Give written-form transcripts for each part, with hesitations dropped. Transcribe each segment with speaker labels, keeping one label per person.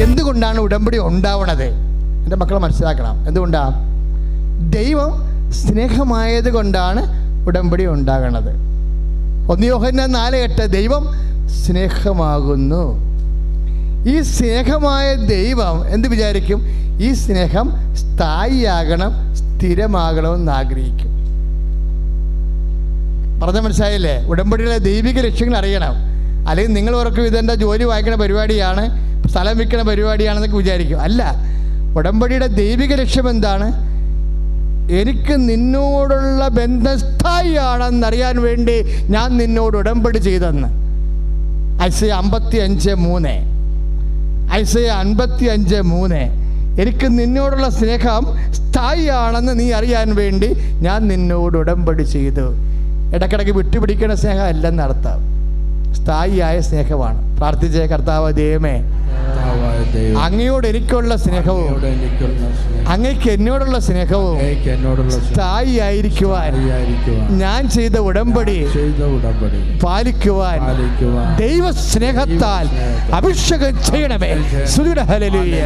Speaker 1: എന്തുകൊണ്ടാണ് ഉടമ്പടി ഉണ്ടാവണത്? എൻ്റെ മക്കളെ മനസ്സിലാക്കണം. എന്തുകൊണ്ടാണ്? ദൈവം സ്നേഹമായത് കൊണ്ടാണ് ഉടമ്പടി ഉണ്ടാകണത്. 1 യോഹന്നാൻ 4:8 ദൈവം സ്നേഹമാകുന്നു. ഈ സ്നേഹമായ ദൈവം എന്ത് വിചാരിക്കും? ഈ സ്നേഹം സ്ഥായിയാകണം, സ്ഥിരമാകണമെന്ന് ആഗ്രഹിക്കും. പറഞ്ഞ മനസ്സിലായില്ലേ? ഉടമ്പടിയിലെ ദൈവിക ലക്ഷ്യങ്ങൾ അറിയണം. അല്ലെങ്കിൽ നിങ്ങൾ ഓർക്കും ഇതെൻ്റെ ജോലി വായിക്കുന്ന പരിപാടിയാണ്, സ്ഥലം വിൽക്കുന്ന പരിപാടിയാണെന്നൊക്കെ വിചാരിക്കും. അല്ല, ഉടമ്പടിയുടെ ദൈവിക ലക്ഷ്യം എന്താണ്? എനിക്ക് നിന്നോടുള്ള ബന്ധം സ്ഥായിയാണെന്നറിയാൻ വേണ്ടി ഞാൻ നിന്നോട് ഉടമ്പടി ചെയ്തെന്ന്. ഐസയ 55:3 ഐസയ 55:3 എനിക്ക് നിന്നോടുള്ള സ്നേഹം സ്ഥായിയാണെന്ന് നീ അറിയാൻ വേണ്ടി ഞാൻ നിന്നോട് ഉടമ്പടി ചെയ്തു. ഇടയ്ക്കിടയ്ക്ക് വിട്ടുപിടിക്കുന്ന സ്നേഹം അല്ലെന്നർത്ഥം. സ്ഥായിയായ സ്നേഹമാണ്. പ്രാർത്ഥിച്ച കർത്താവ് ദൈവമേ, അങ്ങയോട് എനിക്കുള്ള സ്നേഹവും അങ്ങയ്ക്ക് എന്നോടുള്ള സ്നേഹവും സ്ഥായിയായിരിക്കുവാൻ ഞാൻ ചെയ്ത ഉടമ്പടി പാലിക്കുവാൻ ദൈവ സ്നേഹത്താൽ അഭിഷേകം ചെയ്യണമേ. ഹല്ലേലൂയ.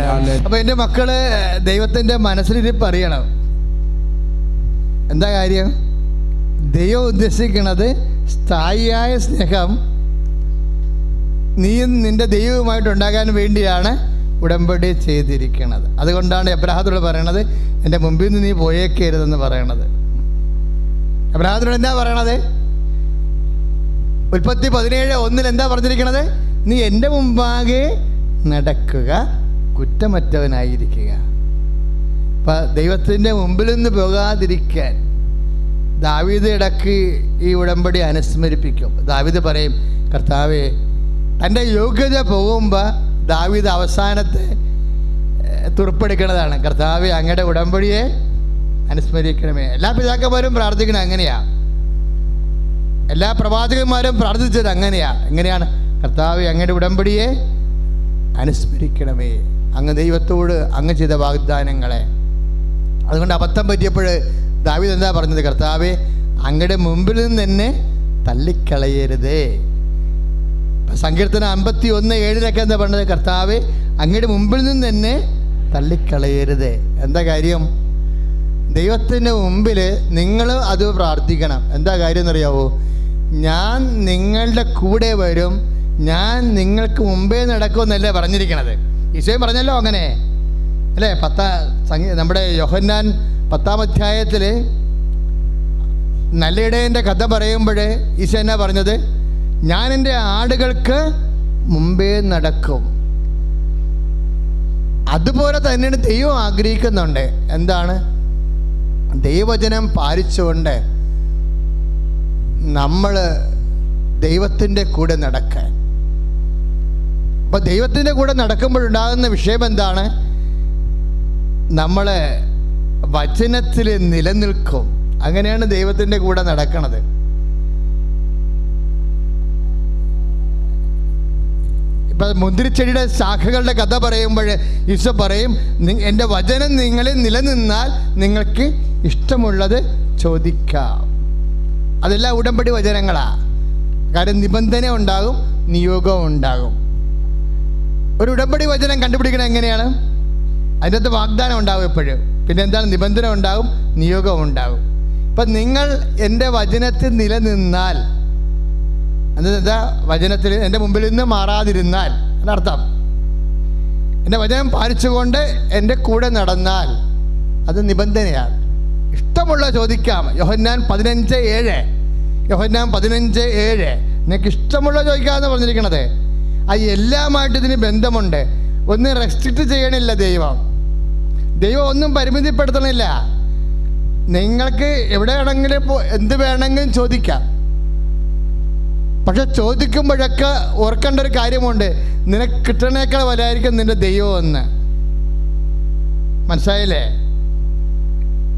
Speaker 1: അപ്പൊ എൻ്റെ മക്കള് ദൈവത്തിന്റെ മനസ്സിലിരിപ്പ് അറിയണം. എന്താ കാര്യം? ദൈവം ഉദ്ദേശിക്കുന്നത് സ്ഥായിയായ സ്നേഹം നീയും നിന്റെ ദൈവവുമായിട്ടുണ്ടാകാൻ വേണ്ടിയാണ് ഉടമ്പടി ചെയ്തിരിക്കുന്നത്. അതുകൊണ്ടാണ് എബ്രാഹത്തോട് പറയണത്, എൻ്റെ മുമ്പിൽ നിന്ന് നീ പോയേക്കരുതെന്ന് പറയണത്. എബ്രാഹത്തോട് എന്താ പറയണത്? ഉൽപ്പത്തി 17:1 എന്താ പറഞ്ഞിരിക്കണത്? നീ എൻ്റെ മുമ്പാകെ നടക്കുക, കുറ്റമറ്റവനായിരിക്കുക. അപ്പം ദൈവത്തിൻ്റെ മുമ്പിൽ നിന്ന് പോകാതിരിക്കാൻ ദാവീദ് ഇടയ്ക്ക് ഈ ഉടമ്പടി അനുസ്മരിപ്പിക്കും. ദാവീദ് പറയും, കർത്താവേ, തൻ്റെ യോഗ്യത പോകുമ്പോൾ ദാവീദ് അവസാനത്തെ തുറപ്പെടുക്കണതാണ്, കർത്താവേ അങ്ങയുടെ ഉടമ്പടിയെ അനുസ്മരിക്കണമേ. എല്ലാ പിതാക്കന്മാരും പ്രാർത്ഥിക്കണത് അങ്ങനെയാണ്. എല്ലാ പ്രവാചകന്മാരും പ്രാർത്ഥിച്ചത് അങ്ങനെയാണ്. എങ്ങനെയാണ്? കർത്താവേ അങ്ങയുടെ ഉടമ്പടിയെ അനുസ്മരിക്കണമേ, അങ്ങ് ദൈവത്തോട് അങ്ങ് ചെയ്ത വാഗ്ദാനങ്ങളെ. അതുകൊണ്ട് അബദ്ധം പറ്റിയപ്പോൾ ദാവീദ് എന്താ പറഞ്ഞത്? കർത്താവേ അങ്ങയുടെ മുമ്പിൽ നിന്ന് എന്നെ തള്ളിക്കളയരുതേ. സങ്കീർത്തനം 51:7 എന്താ പറഞ്ഞത്? കർത്താവേ അങ്ങയുടെ മുമ്പിൽ നിന്ന് എന്നെ തള്ളിക്കളയരുതേ. എന്താ കാര്യം? ദൈവത്തിൻ്റെ മുമ്പിൽ നിങ്ങൾ അത് പ്രാർത്ഥിക്കണം. എന്താ കാര്യം എന്നറിയാവോ? ഞാൻ നിങ്ങളുടെ കൂടെ വരും, ഞാൻ നിങ്ങൾക്ക് മുമ്പേ നടക്കുമെന്നല്ലേ പറഞ്ഞിരിക്കണത്. ഈശോയും പറഞ്ഞല്ലോ അങ്ങനെ അല്ലേ? നമ്മുടെ യോഹന്നാൻ 10-ാം അധ്യായത്തിൽ നല്ല ഇടയൻ്റെ കഥ പറയുമ്പോൾ ഈശോ എന്നാ പറഞ്ഞത്? ഞാൻ എൻ്റെ ആടുകൾക്ക് മുമ്പേ നടക്കും. അതുപോലെ തന്നെയാണ് ദൈവം ആഗ്രഹിക്കുന്നുണ്ട്. എന്താണ്? ദൈവവചനം പാലിച്ചുകൊണ്ട് നമ്മൾ ദൈവത്തിൻ്റെ കൂടെ നടക്കാൻ. അപ്പോൾ ദൈവത്തിൻ്റെ കൂടെ നടക്കുമ്പോഴുണ്ടാകുന്ന വിഷയം എന്താണ്? നമ്മൾ വചനത്തിൽ നിലനിൽക്കും. അങ്ങനെയാണ് ദൈവത്തിൻ്റെ കൂടെ നടക്കണത്. ഇപ്പം മുന്തിരിച്ചെടിയുടെ ശാഖകളുടെ കഥ പറയുമ്പോൾ ഈശോ പറയും, എൻ്റെ വചനം നിങ്ങളിൽ നിലനിന്നാൽ നിങ്ങൾക്ക് ഇഷ്ടമുള്ളത് ചോദിക്കാം. അതെല്ലാം ഉടമ്പടി വചനങ്ങളാണ്. കാര്യം നിബന്ധന ഉണ്ടാകും, നിയോഗം ഉണ്ടാകും. ഒരു ഉടമ്പടി വചനം കണ്ടുപിടിക്കണം എങ്ങനെയാണ്? അതിൻ്റെ അകത്ത് വാഗ്ദാനം ഉണ്ടാകും എപ്പോഴും. പിന്നെ എന്താണ്? നിബന്ധന ഉണ്ടാകും, നിയോഗം ഉണ്ടാകും. ഇപ്പം നിങ്ങൾ എൻ്റെ വചനത്തിൽ നിലനിന്നാൽ, എന്താ വചനത്തിൽ എൻ്റെ മുമ്പിൽ നിന്ന് മാറാതിരുന്നാൽ എന്നർത്ഥം. എൻ്റെ വചനം പാലിച്ചുകൊണ്ട് എൻ്റെ കൂടെ നടന്നാൽ അത് നിബന്ധനയാണ്. ഇഷ്ടമുള്ള ചോദിക്കാം. യോഹന്നാൻ 15:7 നിങ്ങൾക്ക് ഇഷ്ടമുള്ള ചോദിക്കാമെന്ന് പറഞ്ഞിരിക്കണത്. അത് എല്ലാമായിട്ട് ഇതിന് ബന്ധമുണ്ട്. ഒന്നും റെസ്ട്രിക്റ്റ് ചെയ്യണില്ല ദൈവം. ദൈവം ഒന്നും പരിമിതിപ്പെടുത്തണില്ല. നിങ്ങൾക്ക് എവിടെ വേണമെങ്കിലും എന്ത് വേണമെങ്കിലും ചോദിക്കാം. പക്ഷെ ചോദിക്കുമ്പോഴൊക്കെ ഓർക്കേണ്ട ഒരു കാര്യമുണ്ട്, നിനക്ക് കിട്ടണേക്കാൾ വലുതായിരിക്കും നിന്റെ ദൈവം എന്ന്. മനസ്സിലായില്ലേ?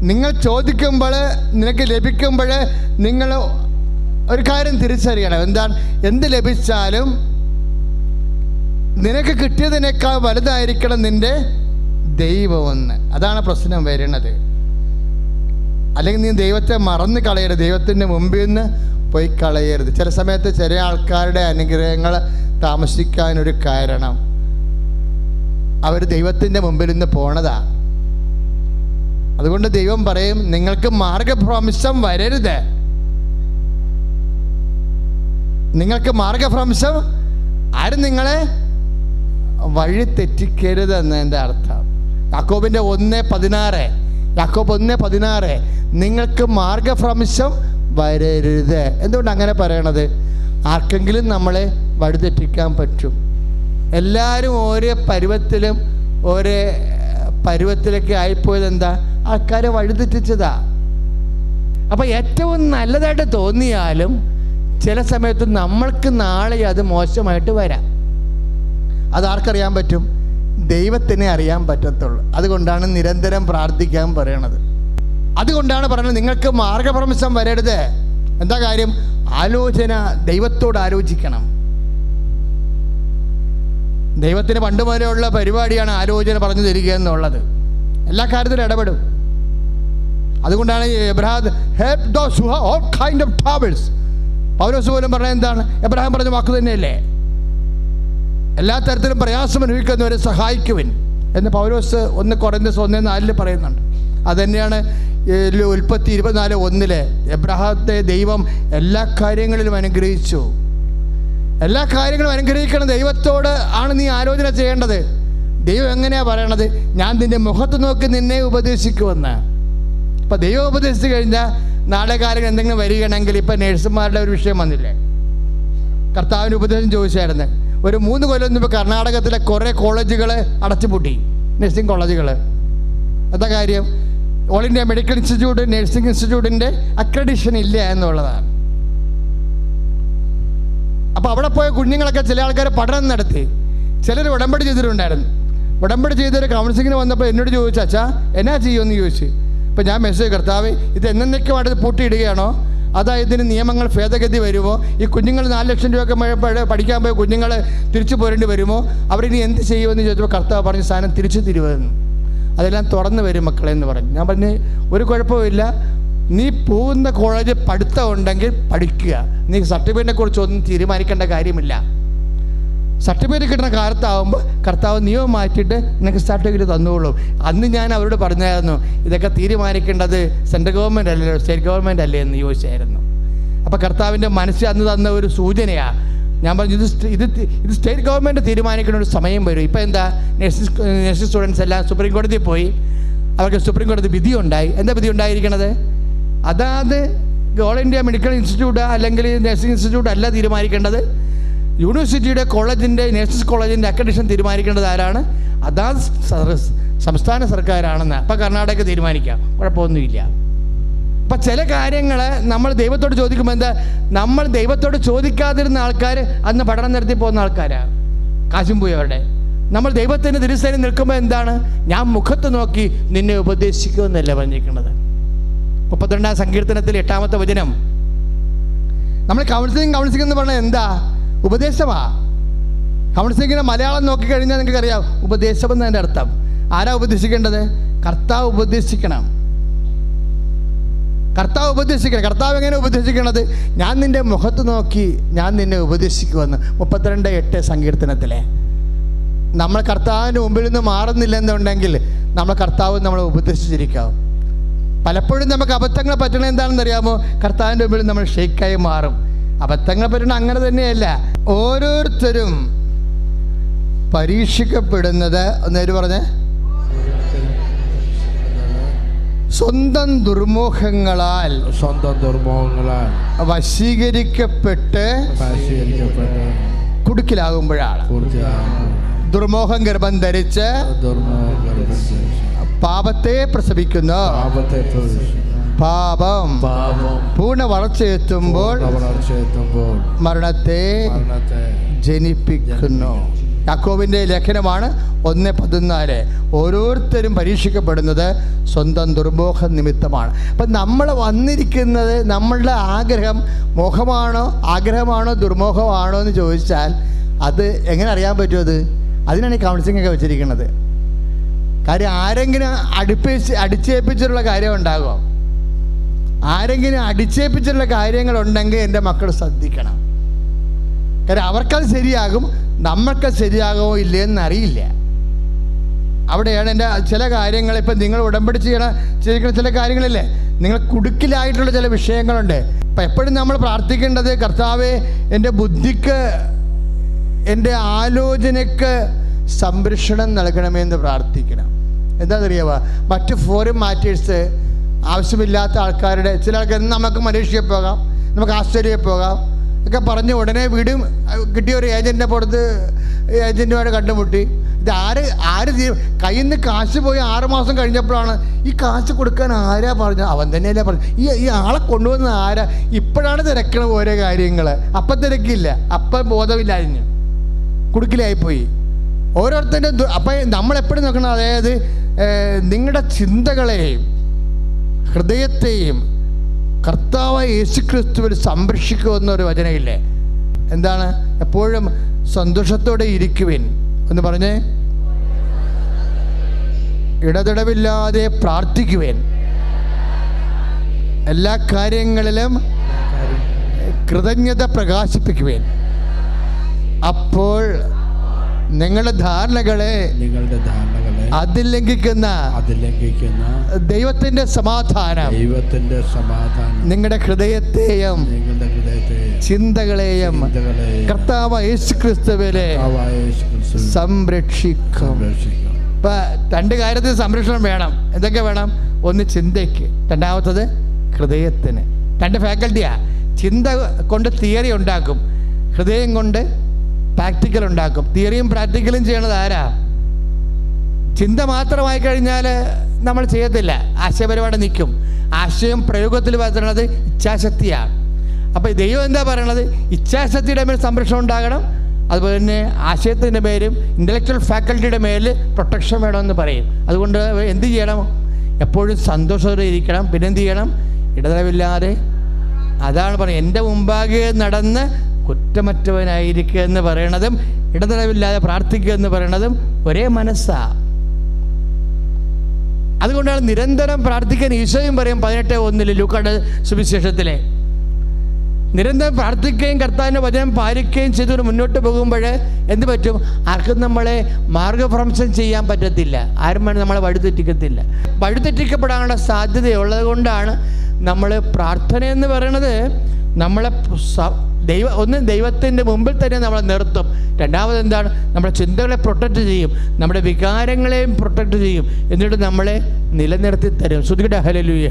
Speaker 1: നിങ്ങൾ ചോദിക്കുമ്പോൾ, നിനക്ക് ലഭിക്കുമ്പോൾ നിങ്ങൾ ഒരു കാര്യം തിരിച്ചറിയണം. എന്താണ്? എന്ത് ലഭിച്ചാലും നിനക്ക് കിട്ടിയതിനേക്കാൾ വലുതായിരിക്കണം നിന്റെ ദൈവമെന്ന്. അതാണ് പ്രശ്നം വരുന്നത്. അല്ലെങ്കിൽ നീ ദൈവത്തെ മറന്നു കളയരുത്, ദൈവത്തിൻ്റെ മുമ്പിൽ നിന്ന് പോയി കളയരുത്. ചില സമയത്ത് ചില ആൾക്കാരുടെ അനുഗ്രഹങ്ങൾ താമസിക്കാനൊരു കാരണം അവർ ദൈവത്തിൻ്റെ മുമ്പിൽ നിന്ന് പോണതാ. അതുകൊണ്ട് ദൈവം പറയും, നിങ്ങൾക്ക് മാർഗഭ്രംശം വരരുത്. നിങ്ങൾക്ക് മാർഗഭ്രംശം ആരും നിങ്ങളെ വഴി തെറ്റിക്കരുതെന്ന് എൻ്റെ അർത്ഥം. യാക്കോബിൻ്റെ 1:16, യാക്കോബ് 1:16, നിങ്ങൾക്ക് മാർഗഭ്രംശം വരരുത്. എന്തുകൊണ്ട് അങ്ങനെ പറയണത്? ആർക്കെങ്കിലും നമ്മളെ വഴിതെറ്റിക്കാൻ പറ്റും. എല്ലാവരും ഓരോ പരുവത്തിലൊക്കെ ആയിപ്പോയത് എന്താ? ആൾക്കാരെ വഴിതെറ്റിച്ചതാ. അപ്പം ഏറ്റവും നല്ലതായിട്ട് തോന്നിയാലും ചില സമയത്ത് നമ്മൾക്ക് നാളെ അത് മോശമായിട്ട് വരാം. അതാർക്കറിയാൻ പറ്റും? ദൈവത്തിനെ അറിയാൻ പറ്റത്തുള്ളൂ. അതുകൊണ്ടാണ് നിരന്തരം പ്രാർത്ഥിക്കാൻ പറയണത്. അതുകൊണ്ടാണ് പറയുന്നത് നിങ്ങൾക്ക് മാർഗഭ്രംശം വരരുത്. എന്താ കാര്യം? ആലോചന ദൈവത്തോട് ആലോചിക്കണം. ദൈവത്തിന് പണ്ട് മുതലുള്ള പരിപാടിയാണ് ആലോചന പറഞ്ഞു തരിക എന്നുള്ളത്. എല്ലാ കാര്യത്തിലും ഇടപെടും. അതുകൊണ്ടാണ് help those who have all kind of troubles. Paulose പോലും പറഞ്ഞത് എന്താണ്? എബ്രഹാം പറഞ്ഞ വാക്ക് തന്നെയല്ലേ, എല്ലാ തരത്തിലും പ്രയാസം അനുഭവിക്കുന്നവരെ സഹായിക്കുവിൻ എന്ന് പൗലോസ് 1 കൊരിന്ത്യർ 1:4 പറയുന്നുണ്ട്. അതുതന്നെയാണ് ഉൽപ്പത്തി 24:1 എബ്രഹാത്തെ ദൈവം എല്ലാ കാര്യങ്ങളിലും അനുഗ്രഹിച്ചു. എല്ലാ കാര്യങ്ങളും അനുഗ്രഹിക്കണം. ദൈവത്തോട് ആണ് നീ ആലോചന ചെയ്യേണ്ടത്. ദൈവം എങ്ങനെയാണ് പറയണത്? ഞാൻ നിന്റെ മുഖത്ത് നോക്കി നിന്നെ ഉപദേശിക്കുമെന്ന്. ഇപ്പം ദൈവം ഉപദേശിച്ച് കഴിഞ്ഞാൽ നാളെ കാലങ്ങൾ എന്തെങ്കിലും വരികയാണെങ്കിൽ, ഇപ്പം നേഴ്സുമാരുടെ ഒരു വിഷയം വന്നില്ലേ, കർത്താവിന് ഉപദേശം ചോദിച്ചായിരുന്നു. ഒരു 3 കൊല്ലം മുമ്പ് കർണാടകത്തിലെ കുറേ കോളേജുകൾ അടച്ചുപൂട്ടി, നഴ്സിംഗ് കോളേജുകൾ. എന്താ കാര്യം? All India medical institute, nursing ഇൻസ്റ്റിറ്റ്യൂട്ടിൻ്റെ അക്രഡിഷൻ ഇല്ല എന്നുള്ളതാണ്. അപ്പോൾ അവിടെ പോയ കുഞ്ഞുങ്ങളൊക്കെ ചില ആൾക്കാർ പഠനം നടത്തി, ചിലർ ഉടമ്പടി ചെയ്തിട്ടുണ്ടായിരുന്നു. ഉടമ്പടി ചെയ്തൊരു കൗൺസിലിങ്ങിന് വന്നപ്പോൾ എന്നോട് ചോദിച്ചു, അച്ഛാ എന്നാ ചെയ്യുമെന്ന് ചോദിച്ചു. അപ്പോൾ ഞാൻ മെസ്സേജ്, കർത്താവ് ഇത് എന്നേക്കുമായിട്ട് പൂട്ടിയിടുകയാണോ? അതായത് ഇതിന് നിയമങ്ങൾ ഭേദഗതി വരുമോ? ഈ കുഞ്ഞുങ്ങൾ 4 ലക്ഷം രൂപയൊക്കെ പഠിക്കാൻ പോയ കുഞ്ഞുങ്ങൾ തിരിച്ചു പോരേണ്ടി വരുമോ? അവരിനി എന്ത് ചെയ്യുമെന്ന് ചോദിച്ചപ്പോൾ കർത്താവ് പറഞ്ഞ സാധനം തിരിച്ചു തരുമെന്ന്. അതെല്ലാം തുറന്നു വരും മക്കളെ എന്ന് പറഞ്ഞു. ഞാൻ പറഞ്ഞു, ഒരു കുഴപ്പമില്ല, നീ പോകുന്ന കോളേജ് പഠിത്തം ഉണ്ടെങ്കിൽ പഠിക്കുക. നീ സർട്ടിഫിക്കറ്റിനെ കുറിച്ച് ഒന്നും തീരുമാനിക്കേണ്ട കാര്യമില്ല. സർട്ടിഫിക്കറ്റ് കിട്ടുന്ന കാലത്താവുമ്പോൾ കർത്താവ് നിയമം മാറ്റിയിട്ട് നിനക്ക് സർട്ടിഫിക്കറ്റ് തന്നുകൊള്ളും. അന്ന് ഞാൻ അവരോട് പറഞ്ഞായിരുന്നു, ഇതൊക്കെ തീരുമാനിക്കേണ്ടത് സെൻട്രൽ ഗവൺമെൻറ് അല്ലല്ലോ, സ്റ്റേറ്റ് ഗവൺമെൻറ് അല്ലേ എന്ന് ചോദിച്ചായിരുന്നു. അപ്പോൾ കർത്താവിൻ്റെ മനസ്സിൽ അന്ന് തന്ന ഒരു സൂചനയാണ്. ഞാൻ പറഞ്ഞു, ഇത് സ്റ്റേറ്റ് ഗവൺമെൻറ് തീരുമാനിക്കുന്ന ഒരു സമയം വരും. ഇപ്പോൾ എന്താ, നഴ്സിംഗ് സ്റ്റുഡൻസ് എല്ലാം സുപ്രീം കോടതിയിൽ പോയി, അവർക്ക് സുപ്രീം കോടതി വിധി ഉണ്ടായി. എന്താ വിധി ഉണ്ടായിരിക്കണത്? അതാത് ഓൾ ഇന്ത്യ മെഡിക്കൽ ഇൻസ്റ്റിറ്റ്യൂട്ട് അല്ലെങ്കിൽ നഴ്സിംഗ് ഇൻസ്റ്റിറ്റ്യൂട്ട് അല്ല തീരുമാനിക്കേണ്ടത്, യൂണിവേഴ്സിറ്റിയുടെ കോളേജിൻ്റെ നഴ്സിംഗ് കോളേജിൻ്റെ അക്രഡിഷൻ തീരുമാനിക്കേണ്ടത് ആരാണ്? അതാത് സംസ്ഥാന സർക്കാരാണെന്ന്. അപ്പം കർണാടക തീരുമാനിക്കാം, കുഴപ്പമൊന്നുമില്ല. അപ്പം ചില കാര്യങ്ങൾ നമ്മൾ ദൈവത്തോട് ചോദിക്കുമ്പോൾ എന്താ, നമ്മൾ ദൈവത്തോട് ചോദിക്കാതിരുന്ന ആൾക്കാർ അന്ന് പഠനം നടത്തി പോകുന്ന ആൾക്കാരാണ്, കാശും പോയി അവരുടെ. നമ്മൾ ദൈവത്തിൻ്റെ തിരുസേനയിൽ നിൽക്കുമ്പോൾ എന്താണ്, ഞാൻ മുഖത്ത് നോക്കി നിന്നെ ഉപദേശിക്കുമെന്നല്ല പറഞ്ഞിരിക്കുന്നത്. 32-ാം സങ്കീർത്തനത്തിൽ 8-ാമത്തെ വചനം. നമ്മൾ കൗൺസിലിംഗ് എന്ന് പറഞ്ഞാൽ എന്താ? ഉപദേശമാ. കൗൺസിലിങ്ങിന് മലയാളം നോക്കിക്കഴിഞ്ഞാൽ നിങ്ങൾക്ക് അറിയാം, ഉപദേശം എന്നതിൻ്റെ അർത്ഥം. ആരാ ഉപദേശിക്കേണ്ടത്? കർത്താവ് ഉപദേശിക്കണം. കർത്താവ് ഉപദേശിക്കണം. കർത്താവ് എങ്ങനെ ഉപദേശിക്കണത്? ഞാൻ നിൻ്റെ മുഖത്ത് നോക്കി ഞാൻ നിന്നെ ഉപദേശിക്കുമെന്ന് 32:8 സങ്കീർത്തനത്തിലെ. നമ്മൾ കർത്താവിൻ്റെ മുമ്പിൽ നിന്ന് മാറുന്നില്ലെന്നുണ്ടെങ്കിൽ നമ്മൾ കർത്താവ് നമ്മളെ ഉപദേശിച്ചിരിക്കാം. പലപ്പോഴും നമുക്ക് അബദ്ധങ്ങൾ പറ്റണത് എന്താണെന്ന് അറിയാമോ? കർത്താവിൻ്റെ മുമ്പിൽ നമ്മൾ ഷെയ്ക്കായി മാറും. അബദ്ധങ്ങൾ പറ്റണ അങ്ങനെ തന്നെയല്ല. ഓരോരുത്തരും പരീക്ഷിക്കപ്പെടുന്നത് എന്നേര് പറഞ്ഞേ, സ്വന്തം ദുർമോഹങ്ങളാൽ വശീകരിക്കപ്പെട്ട് കുടുക്കിലാകുമ്പോഴാണ്. ദുർമോഹം ഗർഭം ധരിച്ച് പാപത്തെ പ്രസവിക്കുന്നു. പാപം പൂർണ്ണ വളർച്ചയെത്തുമ്പോൾ മരണത്തെ ജനിപ്പിക്കുന്നു. യാക്കോബിൻ്റെ ലേഖനമാണ് 1:14. ഓരോരുത്തരും പരീക്ഷിക്കപ്പെടുന്നത് സ്വന്തം ദുർമോഹ നിമിത്തമാണ്. അപ്പം നമ്മൾ വന്നിരിക്കുന്നത് നമ്മളുടെ ആഗ്രഹമാണോ ദുർമോഹമാണോ എന്ന് ചോദിച്ചാൽ അത് എങ്ങനെ അറിയാൻ പറ്റും? അതിനാണ് ഈ കൗൺസിലിംഗ് ഒക്കെ വെച്ചിരിക്കുന്നത്. കാര്യം ആരെങ്കിലും അടിച്ചേൽപ്പിച്ചിട്ടുള്ള കാര്യം ഉണ്ടാകുമോ? ആരെങ്കിലും അടിച്ചേൽപ്പിച്ചിട്ടുള്ള കാര്യങ്ങളുണ്ടെങ്കിൽ എൻ്റെ മക്കൾ ശ്രദ്ധിക്കണം. കാര്യം അവർക്കത് ശരിയാകും, നമ്മൾക്കത് ശരിയാകുമോ ഇല്ലയെന്ന് അറിയില്ല. അവിടെയാണ് എൻ്റെ ചില കാര്യങ്ങൾ. ഇപ്പം നിങ്ങൾ ഉടമ്പടി ചെയ്തിരിക്കുന്ന ചില കാര്യങ്ങളില്ലേ, നിങ്ങൾ കുടുക്കിലായിട്ടുള്ള ചില വിഷയങ്ങളുണ്ട്. അപ്പം എപ്പോഴും നമ്മൾ പ്രാർത്ഥിക്കേണ്ടത്, കർത്താവേ എൻ്റെ ബുദ്ധിക്ക്, എൻ്റെ ആലോചനയ്ക്ക് സംരക്ഷണം നൽകണമെന്ന് പ്രാർത്ഥിക്കണം. എന്താണെന്നറിയാമോ, മറ്റ് ഫോറിൻ മാറ്റേഴ്സ്, ആവശ്യമില്ലാത്ത ആൾക്കാരുടെ, ചില ആൾക്കാർ നമുക്ക് മലേഷ്യയിൽ പോകാം, നമുക്ക് ആസ്ട്രേലിയയിൽ പോകാം ഒക്കെ പറഞ്ഞ് ഉടനെ വീടും കിട്ടിയ ഒരു ഏജൻറ്റിനെ പുറത്ത് ഏജൻറ്റുമായിട്ട് കണ്ടുമുട്ടി. ഇത് ആര് കയ്യിൽ നിന്ന് കാശ് പോയി 6 മാസം കഴിഞ്ഞപ്പോഴാണ് ഈ കാശ് കൊടുക്കാൻ ആരാ പറഞ്ഞത്, അവൻ തന്നെയല്ലേ പറഞ്ഞു. ഈ ആളെ കൊണ്ടുവന്ന ആരാ, ഇപ്പോഴാണ് തിരക്കണത് ഓരോ കാര്യങ്ങൾ. അപ്പം തിരക്കില്ല, അപ്പം ബോധമില്ലായിരുന്നു, കുടുക്കിലായിപ്പോയി ഓരോരുത്തരുടെ. അപ്പം നമ്മളെപ്പോഴും നോക്കണം, അതായത് നിങ്ങളുടെ ചിന്തകളെയും ഹൃദയത്തെയും കർത്താവായ യേശുക്രിസ്തുവിൽ സംരക്ഷിക്കുമെന്നൊരു വചനമില്ലേ? എന്താണ്? എപ്പോഴും സന്തോഷത്തോടെ ഇരിക്കുവിൻ എന്ന് പറഞ്ഞേ, ഇടതടവില്ലാതെ പ്രാർത്ഥിക്കുവിൻ, എല്ലാ കാര്യങ്ങളിലും കൃതജ്ഞത പ്രകാശിപ്പിക്കുവിൻ, അപ്പോൾ നിങ്ങളുടെ ധാരണകളെ അതിൽ ലംഘിക്കുന്ന ദൈവത്തിന്റെ സമാധാനം നിങ്ങളുടെ ഹൃദയത്തെയും ചിന്തകളെയും കർത്താവ് യേശുക്രിസ്തുവിലെ സംരക്ഷിക്കും. ഇപ്പൊ 2 കാര്യത്തിൽ സംരക്ഷണം വേണം. എന്തൊക്കെ വേണം? ഒന്ന് ചിന്തയ്ക്ക്, രണ്ടാമത്തത് ഹൃദയത്തിന്. 2 ഫാക്കൽറ്റിയാ. ചിന്ത കൊണ്ട് തിയറി ഉണ്ടാക്കും, ഹൃദയം കൊണ്ട് പ്രാക്ടിക്കൽ ഉണ്ടാക്കും. തിയറിയും പ്രാക്ടിക്കലും ചെയ്യണത് ആരാ? ചിന്ത മാത്രമായി കഴിഞ്ഞാൽ നമ്മൾ ചെയ്യത്തില്ല, ആശയപരമായിട്ട് നിൽക്കും. ആശയം പ്രയോഗത്തിൽ വരുന്നത് ഇച്ഛാശക്തിയാണ്. അപ്പോൾ ദൈവം എന്താ പറയണത്? ഇച്ഛാശക്തിയുടെ മേൽ സംരക്ഷണം ഉണ്ടാകണം, അതുപോലെ തന്നെ ആശയത്തിൻ്റെ മേലും ഇൻ്റലക്ച്വൽ ഫാക്കൽറ്റിയുടെ മേൽ പ്രൊട്ടക്ഷൻ വേണമെന്ന് പറയും. അതുകൊണ്ട് എന്ത് ചെയ്യണം? എപ്പോഴും സന്തോഷത്തോടെ ഇരിക്കണം. പിന്നെന്ത് ചെയ്യണം? ഇടതടവില്ലാതെ. അതാണ് പറയുന്നത്, എൻ്റെ മുമ്പാകെ നടന്ന് കുറ്റമറ്റവനായിരിക്കുക എന്ന് പറയണതും ഇടതടവില്ലാതെ പ്രാർത്ഥിക്കുക എന്ന് പറയണതും ഒരേ മനസ്സാണ്. അതുകൊണ്ടാണ് നിരന്തരം പ്രാർത്ഥിക്കാൻ ഈശോയും പറയും 18:1 ലൂക്കായുടെ സുവിശേഷത്തിലെ, നിരന്തരം പ്രാർത്ഥിക്കുകയും കർത്താവിൻ്റെ വചനം പാലിക്കുകയും ചെയ്തുകൊണ്ട് മുന്നോട്ട് പോകുമ്പോൾ എന്ത് പറ്റും? ആർക്കും നമ്മളെ മാർഗഭ്രംശം ചെയ്യാൻ പറ്റത്തില്ല, ആരും നമ്മളെ വഴിതെറ്റിക്കത്തില്ല. വഴിതെറ്റിക്കപ്പെടാനുള്ള സാധ്യതയുള്ളത് കൊണ്ടാണ് നമ്മൾ പ്രാർത്ഥന എന്ന് പറയണത് നമ്മളെ ദൈവത്തിൻ്റെ മുമ്പിൽ തന്നെ നമ്മളെ നിർത്തും. രണ്ടാമത് എന്താണ്? നമ്മുടെ ചിന്തകളെ പ്രൊട്ടക്റ്റ് ചെയ്യും, നമ്മുടെ വികാരങ്ങളെയും പ്രൊട്ടക്റ്റ് ചെയ്യും, എന്നിട്ട് നമ്മളെ നിലനിർത്തി തരും. ശ്രുതികട്ടെ ഹല്ലേലൂയ.